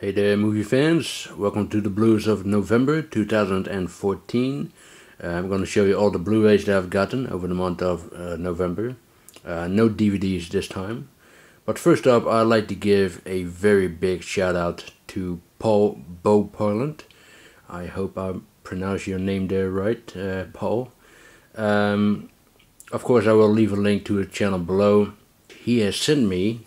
Hey there, movie fans. Welcome to the Blues of November 2014. I'm going to show you all the Blu-rays that I've gotten over the month of November. No DVDs this time. But first up, I'd like to give a very big shout out to Paul Boparland. I hope I pronounced your name there right, Paul. Of course, I will leave a link to his channel below. He has sent me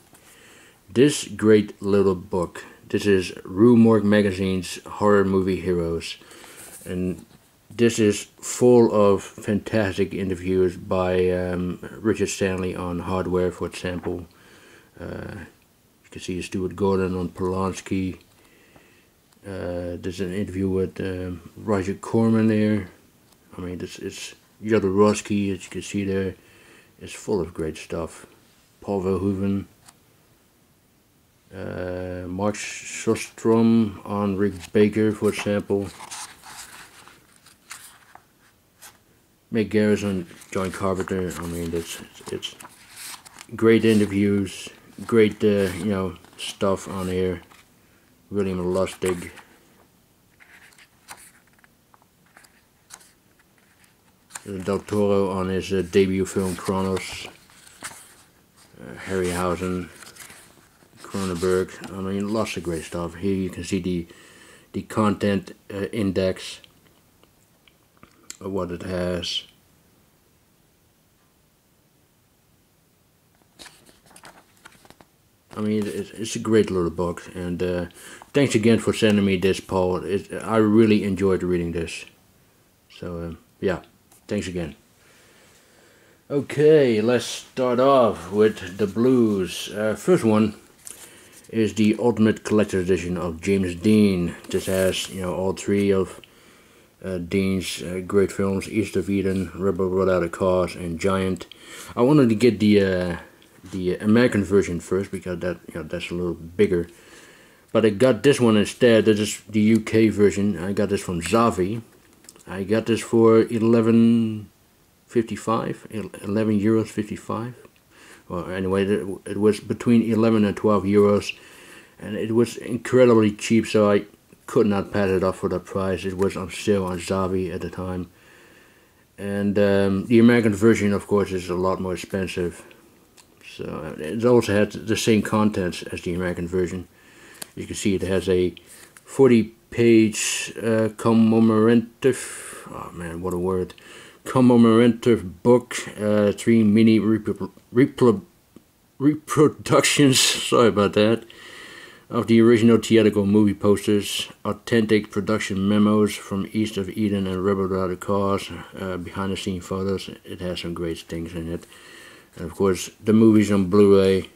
this great little book. This is Rue Morgue Magazine's Horror Movie Heroes, and this is full of fantastic interviews by Richard Stanley on Hardware, for example. You can see Stuart Gordon on Polanski. There's an interview with Roger Corman there. I mean, it's Jodorowsky, as you can see there. It's full of great stuff. Paul Verhoeven. Mark Sostrom on Rick Baker, for example. Mick Garris on John Carpenter. I mean, it's great interviews, great stuff on here. William Lustig. Del Toro on his debut film Kronos. Harryhausen. Cronenberg. I mean, lots of great stuff. Here you can see the content index of what it has. I mean, it's a great little book, and thanks again for sending me this, Paul. I really enjoyed reading this. So, yeah, thanks again. Okay, let's start off with the blues. First one is the Ultimate Collector's Edition of James Dean. This has, all three of Dean's great films: East of Eden, Rebel Without a Cause, and Giant. I wanted to get the American version first because that's a little bigger. But I got this one instead. This is the UK version. I got this from Zavi. I got this for €11.55. €11.55. Well, anyway, it was between 11 and 12 euros, and it was incredibly cheap, so I could not pass it up for that price. It was on sale on Zavi at the time. And the American version, of course, is a lot more expensive. So it also had the same contents as the American version. You can see it has a 40-page commemorative, oh man, what a word, commemorative book, 3 mini reproductions, sorry about that, of the original theatrical movie posters, authentic production memos from East of Eden and Rebel Without a Cause, behind the scene photos. It has some great things in it. And of course, the movies on Blu-ray,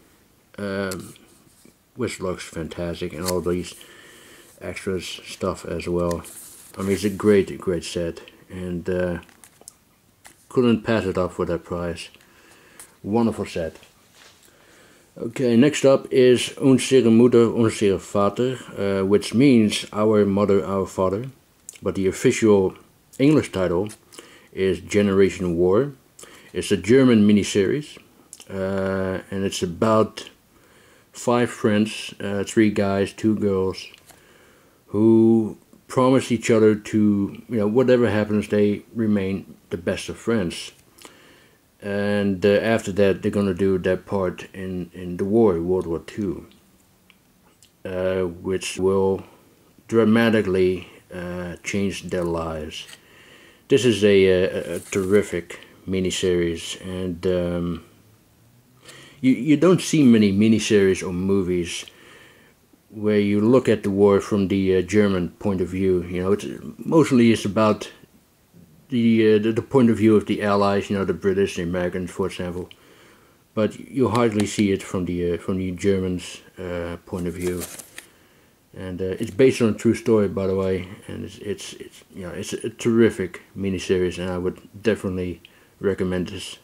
which looks fantastic, and all these extras stuff as well. I mean, it's a great set, and couldn't pass it up for that price. Wonderful set. Okay, next up is Unsere Mutter, Unsere Vater, which means Our Mother, Our Father. But the official English title is Generation War. It's a German miniseries, and it's about 5 friends, 3 guys, 2 girls, who promise each other to, whatever happens, they remain the best of friends. And after that, they're going to do their part in the war, World War II, which will dramatically change their lives. This is a terrific miniseries, and you don't see many miniseries or movies where you look at the war from the German point of view. It's about the point of view of the Allies, the British, the Americans, for example. But you hardly see it from the Germans' point of view. And it's based on a true story, by the way, and it's a terrific miniseries, and I would definitely recommend this.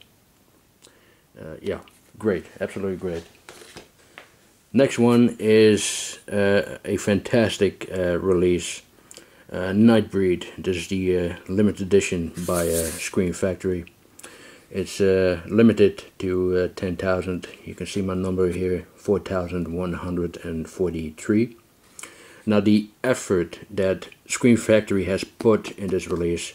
Yeah, great, absolutely great. Next one is a fantastic release, Nightbreed. This is the limited edition by Scream Factory. It's limited to 10,000. You can see my number here, 4,143. Now the effort that Scream Factory has put in this release,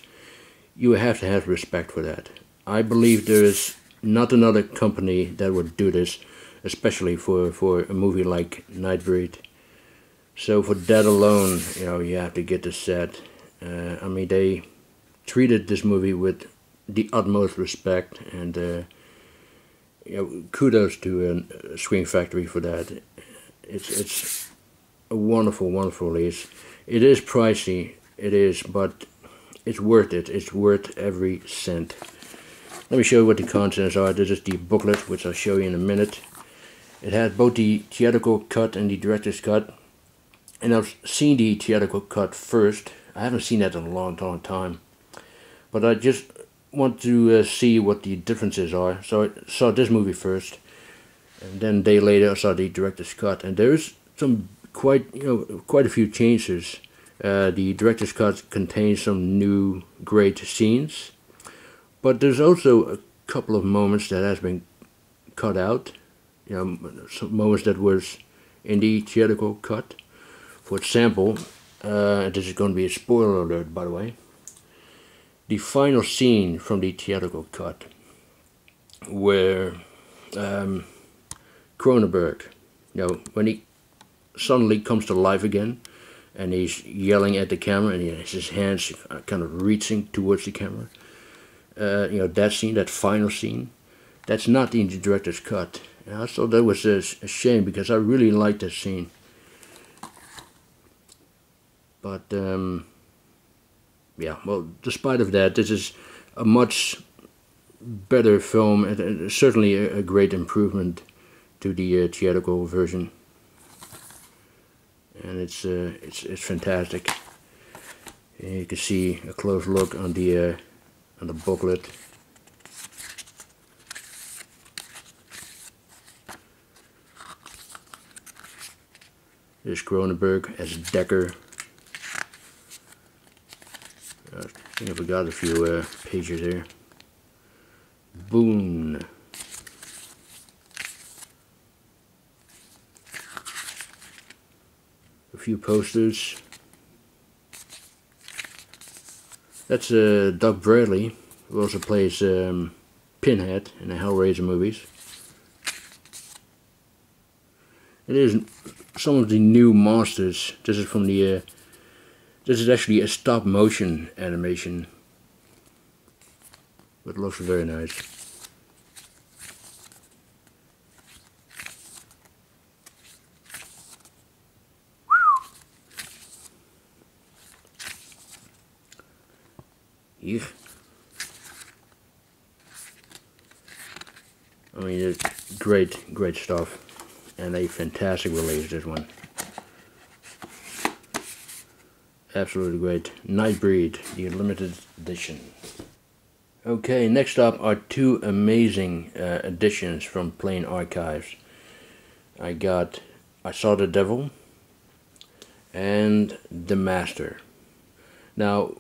you have to have respect for that. I believe there is not another company that would do this, especially for a movie like Nightbreed. So for that alone, you have to get this set. I mean, they treated this movie with the utmost respect, and kudos to Scream Factory for that. It's a wonderful, wonderful release. It is pricey, it is, but it's worth it. It's worth every cent. Let me show you what the contents are. This is the booklet, which I'll show you in a minute. It has both the theatrical cut and the director's cut. And I've seen the theatrical cut first. I haven't seen that in a long, long time. But I just want to see what the differences are. So I saw this movie first. And then a day later I saw the director's cut. And there's some quite a few changes. The director's cut contains some new great scenes. But there's also a couple of moments that has been cut out. Some moments that was in the theatrical cut. For example, this is going to be a spoiler alert, by the way. The final scene from the theatrical cut, where Cronenberg, when he suddenly comes to life again, and he's yelling at the camera, and he has his hands kind of reaching towards the camera. That scene, that final scene, that's not in the director's cut. And I thought that was a shame, because I really liked that scene. But yeah, well, despite of that, this is a much better film, and certainly a great improvement to the theatrical version. And it's fantastic. And you can see a close look on the booklet. There's Cronenberg as Decker. I think I forgot a few pages there. Boone. A few posters. That's Doug Bradley, who also plays Pinhead in the Hellraiser movies. It is some of the new monsters. This is from the. This is actually a stop motion animation, but it looks very nice. Yeah. I mean, it's great stuff, and a fantastic release, this one. Absolutely great. Nightbreed, the limited edition. Okay, next up are two amazing editions from Plain Archives. I Saw the Devil and The Master. Now,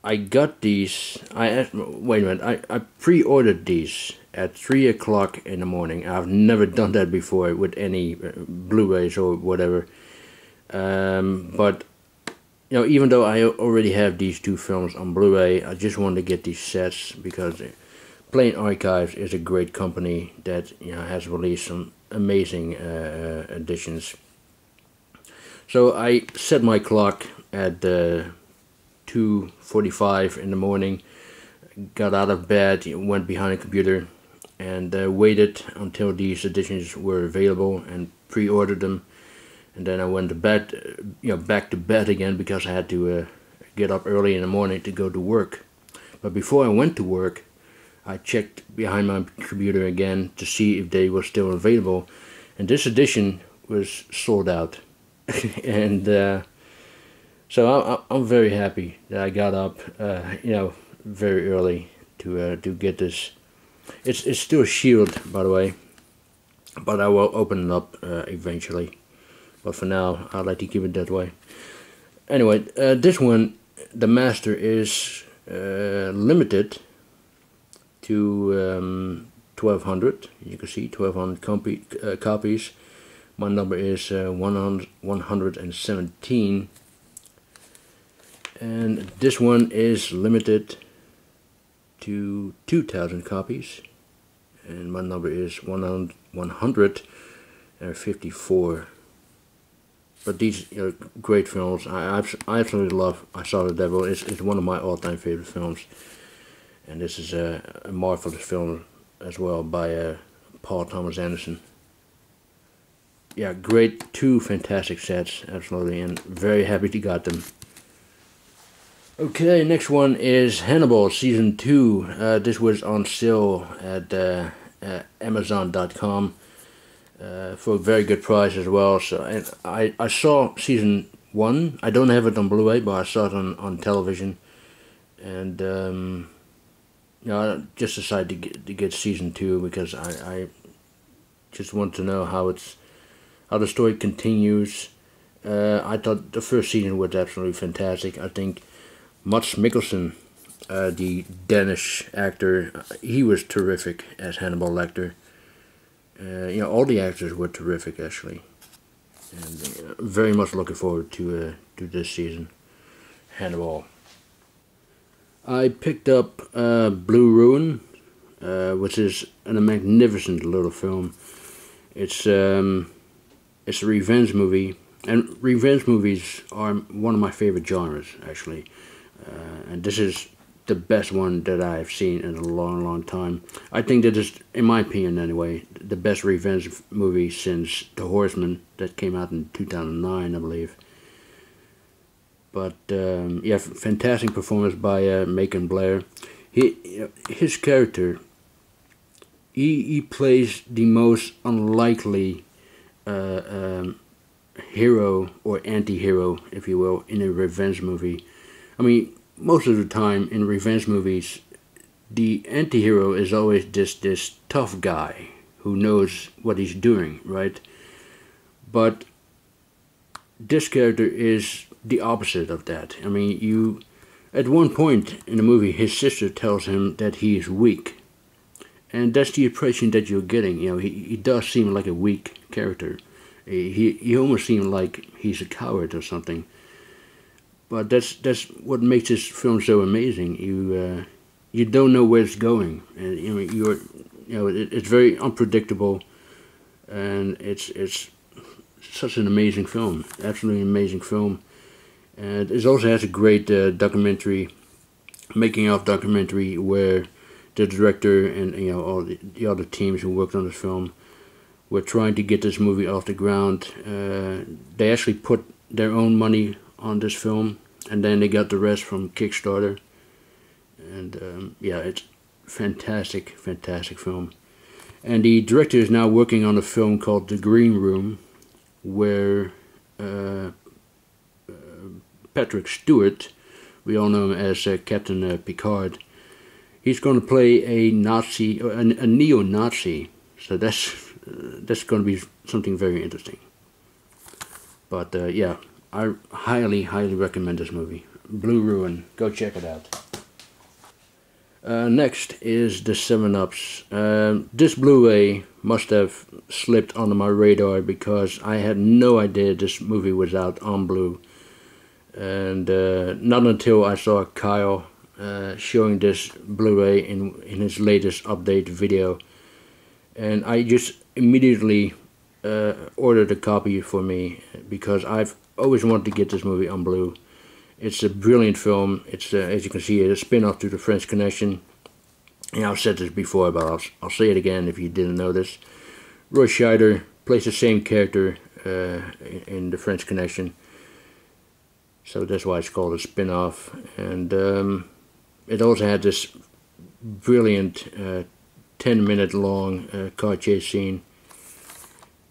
I got these, wait a minute, I pre-ordered these at 3 o'clock in the morning. I've never done that before with any Blu-rays or whatever. But even though I already have these two films on Blu-ray, I just wanted to get these sets because Plain Archives is a great company that has released some amazing editions. So I set my clock at 2:45 in the morning, got out of bed, went behind a computer, and waited until these editions were available and pre-ordered them. And then I went to bed, back to bed again, because I had to get up early in the morning to go to work. But before I went to work, I checked behind my computer again to see if they were still available. And this edition was sold out. And so I'm very happy that I got up, very early to get this. It's still sealed, by the way, but I will open it up eventually. But for now, I'd like to keep it that way. Anyway, this one, The Master, is limited to 1,200. You can see 1,200 copies. My number is 117, and this one is limited to 2,000 copies, and my number is 154. But these great films. I absolutely love I Saw the Devil. It's one of my all-time favorite films, and this is a marvelous film as well by Paul Thomas Anderson. Yeah, great, two fantastic sets, absolutely, and very happy to got them. Okay, next one is Hannibal Season 2. This was on sale at Amazon.com for a very good price as well. So, and I saw Season 1. I don't have it on Blu-ray, but I saw it on television, and I just decided to get Season 2 because I just want to know how the story continues. I thought the first season was absolutely fantastic. I think Mads Mikkelsen, the Danish actor, he was terrific as Hannibal Lecter. All the actors were terrific actually, and very much looking forward to this season, Hannibal. I picked up Blue Ruin, which is a magnificent little film. It's a revenge movie, and revenge movies are one of my favorite genres, actually. And this is the best one that I've seen in a long, long time. I think that is, in my opinion anyway, the best revenge movie since The Horseman, that came out in 2009, I believe. But, yeah, fantastic performance by Macon Blair. His character, he plays the most unlikely hero or anti-hero, if you will, in a revenge movie. I mean, most of the time in revenge movies, the anti-hero is always this tough guy who knows what he's doing, right? But this character is the opposite of that. I mean, at one point in the movie, his sister tells him that he is weak. And that's the impression that you're getting. He does seem like a weak character. He almost seems like he's a coward or something. But that's what makes this film so amazing. You don't know where it's going, and it's very unpredictable, and it's such an amazing film, absolutely amazing film. And it also has a great documentary, making of documentary, where the director and all the other teams who worked on this film were trying to get this movie off the ground. They actually put their own money on this film, and then they got the rest from Kickstarter. And yeah, it's fantastic film. And the director is now working on a film called The Green Room, where Patrick Stewart, we all know him as Captain Picard, he's going to play a Nazi, a neo-Nazi. So that's going to be something very interesting. But yeah, I highly recommend this movie. Blue Ruin, go check it out. Next is the 7-Ups. This Blu-ray must have slipped under my radar because I had no idea this movie was out on Blu. And not until I saw Kyle showing this Blu-ray in his latest update video, and I just immediately ordered a copy for me because I've always wanted to get this movie on Blu. It's a brilliant film. It's as you can see, it's a spin-off to The French Connection. And I've said this before, but I'll say it again if you didn't know this. Roy Scheider plays the same character in The French Connection, so that's why it's called a spin-off. And it also had this brilliant 10-minute long car chase scene.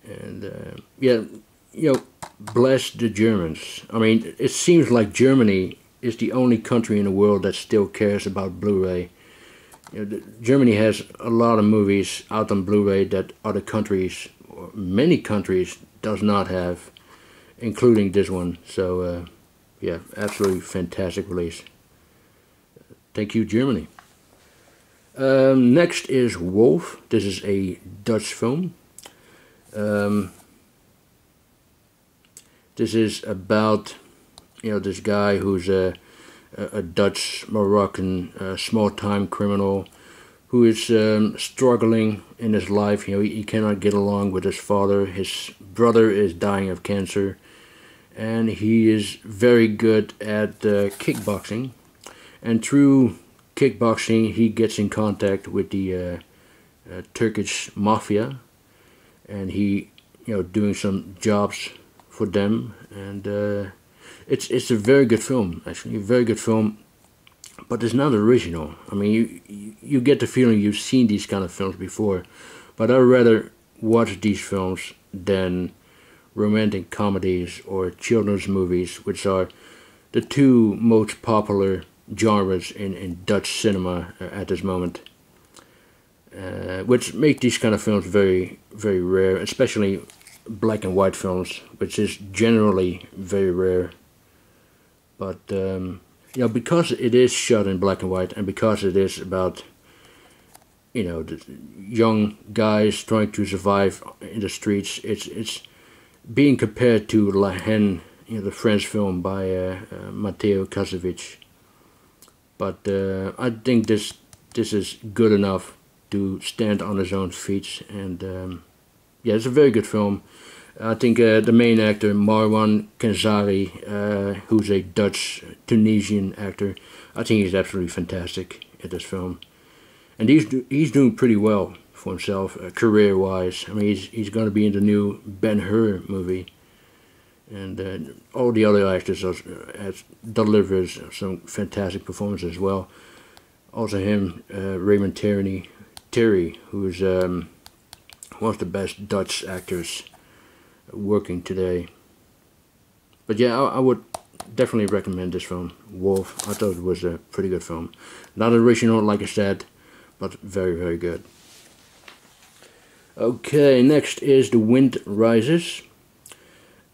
And yeah, bless the Germans. I mean, it seems like Germany is the only country in the world that still cares about Blu-ray. Germany has a lot of movies out on Blu-ray that other countries, or many countries, does not have, including this one. So yeah, absolutely fantastic release. Thank you, Germany. Next is Wolf. This is a Dutch film. This is about, this guy who's a Dutch Moroccan small-time criminal who is struggling in his life. He cannot get along with his father. His brother is dying of cancer, and he is very good at kickboxing. And through kickboxing, he gets in contact with the Turkish mafia, and he, doing some jobs for them. And it's a very good film, actually, a very good film. But it's not original. I mean, you get the feeling you've seen these kind of films before, but I'd rather watch these films than romantic comedies or children's movies, which are the two most popular genres in Dutch cinema at this moment, which make these kind of films very, very rare, especially black and white films, which is generally very rare. But because it is shot in black and white, and because it is about, the young guys trying to survive in the streets, it's being compared to La Haine, the French film by Mateo Kassovitz. But I think this is good enough to stand on its own feet, and it's a very good film. I think the main actor, Marwan Kenzari, who's a Dutch-Tunisian actor, I think he's absolutely fantastic in this film. And he's doing pretty well for himself, career-wise. I mean, he's going to be in the new Ben-Hur movie. And all the other actors delivers some fantastic performances as well. Also him, Raymond Terry, who's one of the best Dutch actors working today. But yeah, I would definitely recommend this film, Wolf. I thought it was a pretty good film. Not original, like I said, but very, very good. Okay, next is The Wind Rises.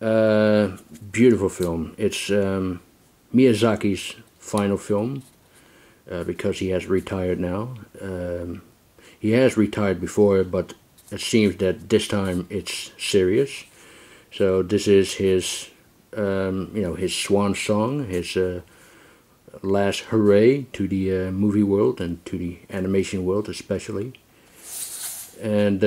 Beautiful film. It's Miyazaki's final film, because he has retired now. He has retired before, but it seems that this time it's serious. So this is his, his swan song, his last hooray to the movie world and to the animation world especially. And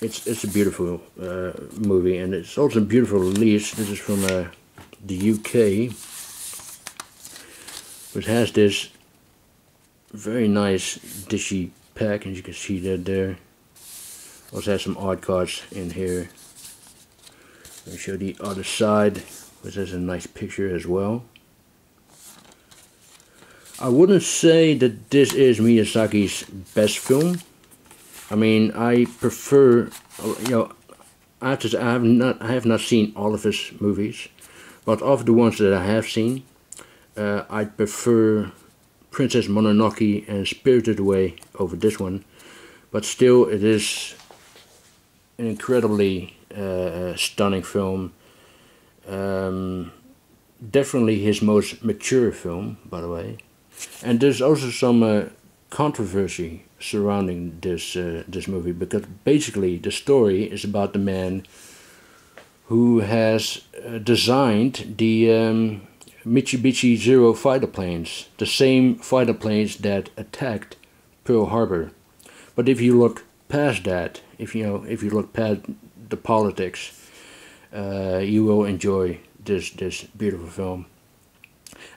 it's a beautiful movie, and it's also a beautiful release. This is from the UK, which has this very nice dishy pack, and you can see that there. Also has some art cards in here. Let me show the other side, which has a nice picture as well. I wouldn't say that this is Miyazaki's best film. I mean, I prefer, I have not seen all of his movies, but of the ones that I have seen, I prefer Princess Mononoke and Spirited Away over this one. But still, it is an incredibly stunning film. Definitely his most mature film, by the way. And there's also some controversy surrounding this movie, because basically the story is about the man who has designed the Mitsubishi Zero fighter planes, the same fighter planes that attacked Pearl Harbor. But if you look past that, if you look past the politics, you will enjoy this beautiful film.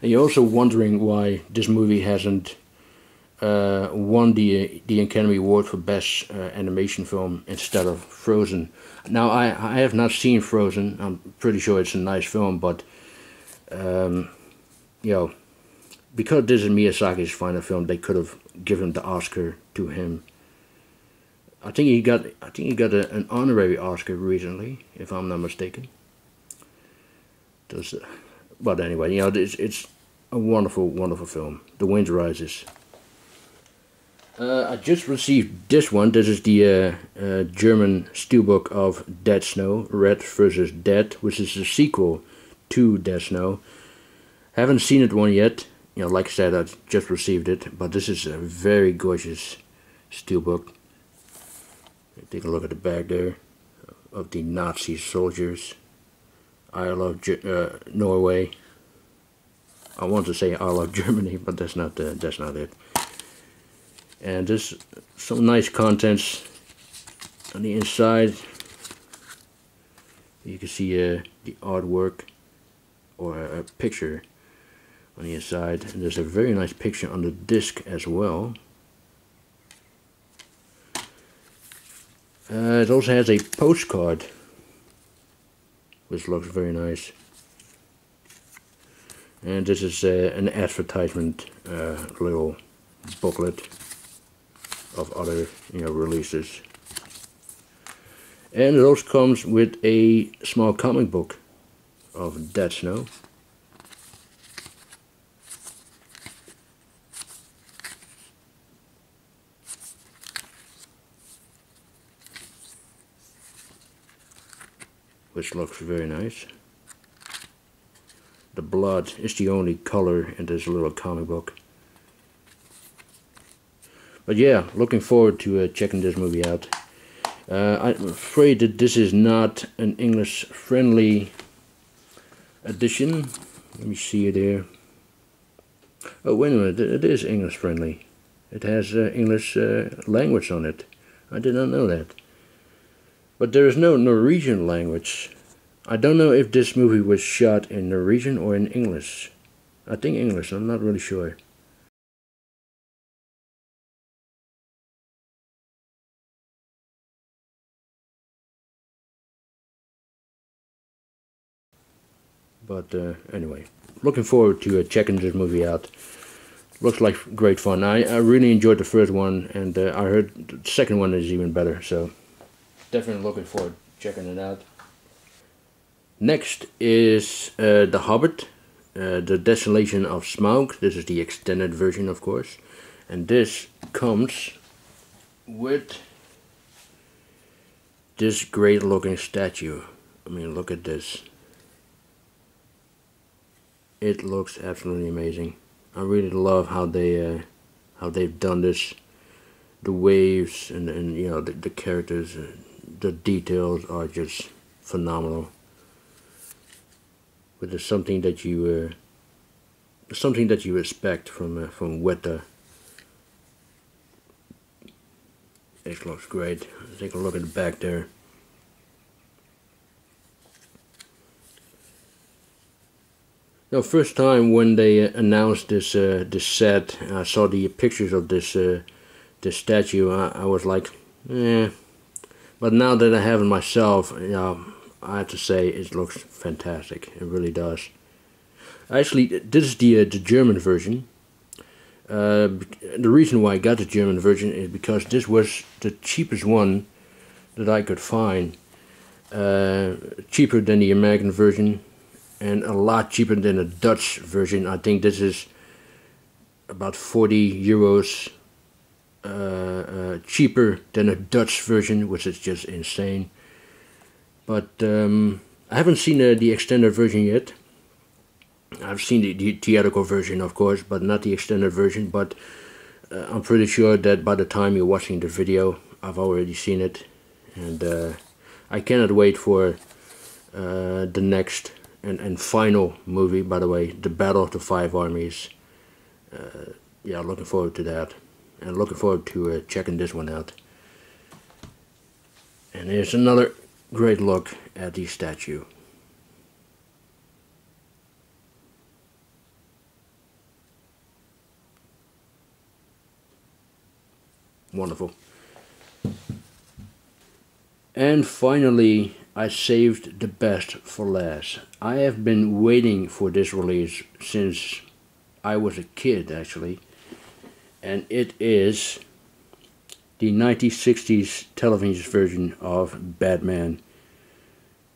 And you're also wondering why this movie hasn't won the Academy Award for Best Animation Film instead of Frozen. Now, I have not seen Frozen. I'm pretty sure it's a nice film, but because this is Miyazaki's final film, they could have given the Oscar to him. I think he got an honorary Oscar recently, if I'm not mistaken. But anyway, it's a wonderful, wonderful film. The Wind Rises. I just received this one. This is the German steelbook of Dead Snow, Red vs. Dead, which is the sequel to Dead Snow. Haven't seen it one yet. Like I said, I just received it, but this is a very gorgeous steelbook. Take a look at the back there of the Nazi soldiers. I love Norway. I want to say I love Germany, but that's not it. And there's some nice contents on the inside. You can see the artwork, or a picture on the inside, and there's a very nice picture on the disc as well. It also has a postcard, which looks very nice. And this is an advertisement little booklet of other releases. And it also comes with a small comic book of Dead Snow. Which looks very nice. The blood is the only color in this little comic book. But yeah, looking forward to checking this movie out. I'm afraid that this is not an English-friendly edition. Let me see it here. Oh, wait a minute, it is English-friendly. It has English language on it. I did not know that. But there is no Norwegian language. I don't know if this movie was shot in Norwegian or in English. I think English, I'm not really sure. But anyway, looking forward to checking this movie out. Looks like great fun. I really enjoyed the first one, and I heard the second one is even better. So definitely looking forward to checking it out. Next is The Hobbit, The Desolation of Smaug. This is the extended version, of course. And this comes with this great looking statue. I mean, look at this. It looks absolutely amazing. I really love how they've done this. The waves and the characters, the details are just phenomenal. But there's something that you expect from Weta. It looks great. Take a look at the back there. Now, first time when they announced this set, I saw the pictures of this statue. I was like, eh. But now that I have it myself, I have to say it looks fantastic. It really does. Actually, this is the German version. The reason why I got the German version is because this was the cheapest one that I could find. Cheaper than the American version, and a lot cheaper than the Dutch version. I think this is about 40 euros cheaper than a Dutch version, which is just insane. But I haven't seen the extended version yet. I've seen the theatrical version, of course, but not the extended version. But I'm pretty sure that by the time you're watching the video, I've already seen it. And I cannot wait for the next and final movie, by the way, The Battle of the Five Armies. Yeah, looking forward to that. And looking forward to checking this one out. And here's another great look at the statue. Wonderful. And finally, I saved the best for last. I have been waiting for this release since I was a kid, actually. And it is the 1960s television version of Batman.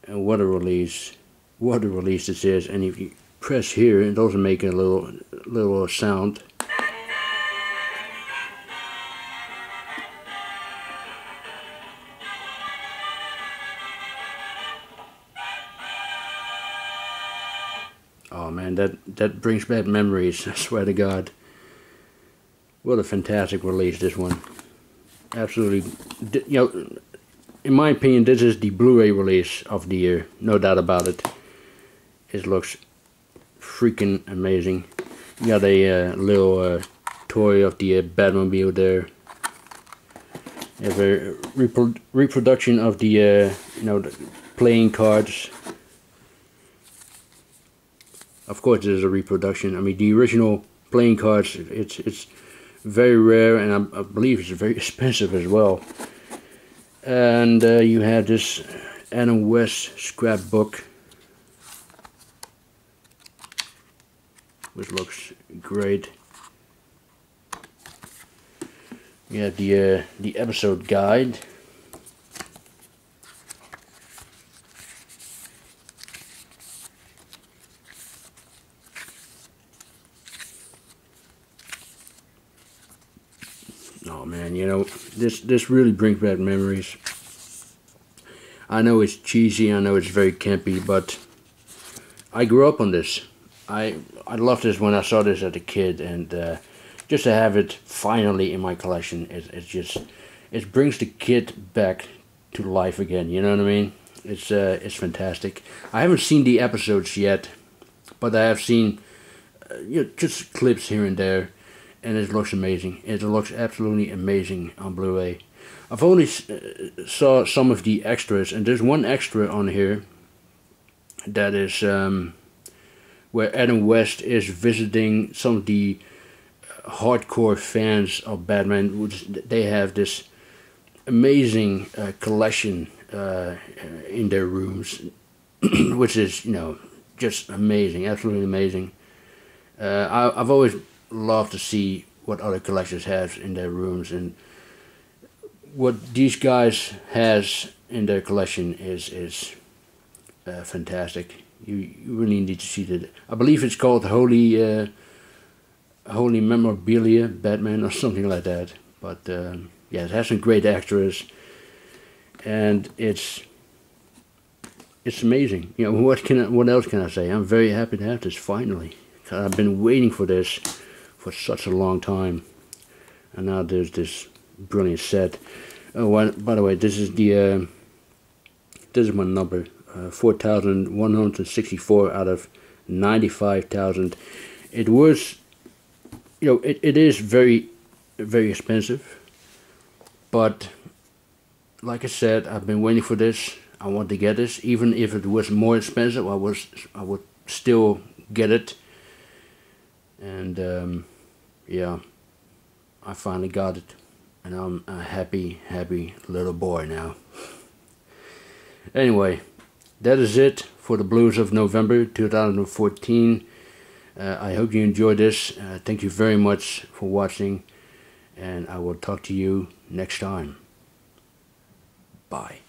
And what a release. What a release this is. And if you press here, it doesn't make a little sound. Oh man, that brings back memories, I swear to God. What a fantastic release, this one. Absolutely, in my opinion, this is the Blu-ray release of the year, no doubt about it. It looks freaking amazing. You got a little toy of the Batmobile there. You have a reproduction of the the playing cards. Of course, there's a reproduction. I mean, the original playing cards, it's very rare, and I believe it's very expensive as well. And you have this Adam West scrapbook, which looks great. You have the episode guide. Oh man, you know, this really brings back memories. I know it's cheesy, I know it's very campy, but I grew up on this. I loved this when I saw this as a kid, and just to have it finally in my collection, it brings the kid back to life again. You know what I mean? It's fantastic. I haven't seen the episodes yet, but I have seen just clips here and there. And it looks amazing. It looks absolutely amazing on Blu-ray. I've only saw some of the extras, and there's one extra on here that is where Adam West is visiting some of the hardcore fans of Batman. Which they have this amazing collection in their rooms, which is just amazing, absolutely amazing. I've always love to see what other collectors have in their rooms, and what these guys has in their collection is fantastic. You really need to see that. I believe it's called Holy Memorabilia Batman or something like that. But yeah, it has some great extras, and it's amazing. What else can I say? I'm very happy to have this finally. I've been waiting for this for such a long time, and now there's this brilliant set. Oh, by the way, this is my number, 4,164 out of 95,000. It was, it is very, very expensive, but like I said, I've been waiting for this. I want to get this, even if it was more expensive. I would still get it. And yeah, I finally got it, and I'm a happy little boy now. Anyway, that is it for the Blues of November 2014. I hope you enjoyed this. Thank you very much for watching, and I will talk to you next time. Bye.